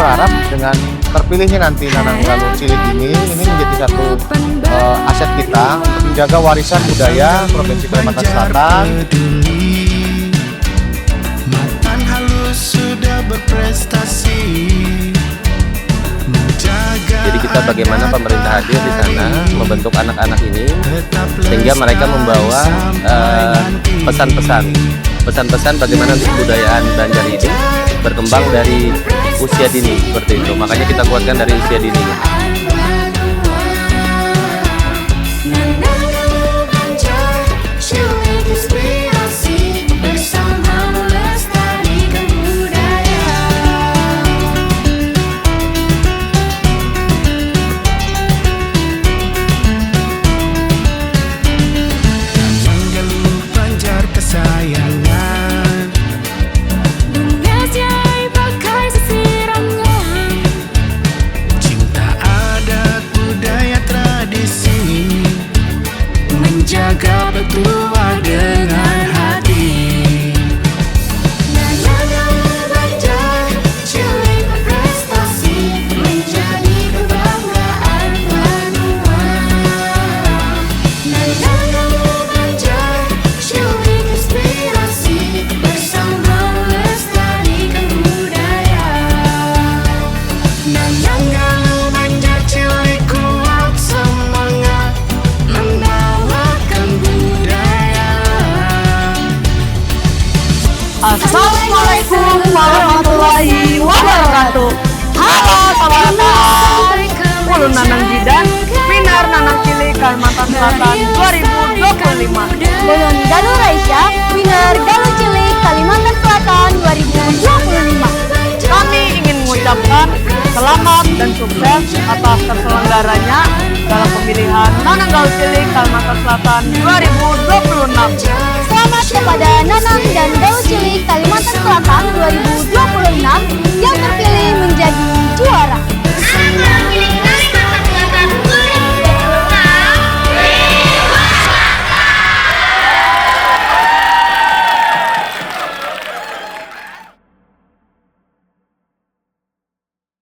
berharap dengan terpilihnya nanti Nanang Galuh Cilik ini menjadi satu aset kita untuk menjaga warisan budaya Provinsi Kalimantan Selatan. Mantan halus sudah berprestasi. Jadi kita bagaimana pemerintah hadir di sana membentuk anak-anak ini sehingga mereka membawa pesan-pesan bagaimana kebudayaan Banjar ini berkembang dari usia dini seperti itu. Makanya kita kuatkan dari usia dini. Jaga bertuah dengan hati. Nanang Banjar Cilik berprestasi menjadi kebanggaan Banua. Nanang Banjar Cilik inspirasi bersama melestarikan budaya. Nanang Banjar Cilik kuat semangat Assalamualaikum warahmatullahi wabarakatuh. Halo teman-teman, Ulun Nanang Jidan, Minar Nanang Cilik Kalimantan Selatan 2025. Ulun Galuh Raisya, Minar Galuh Cilik Kalimantan Selatan 2025. Kami ingin mengucapkan selamat dan sukses atas terselenggaranya dalam pemilihan Nanang Galuh Cilik Kalimantan Selatan 2026. Selamat kepada Nanang dan Galuh Cilik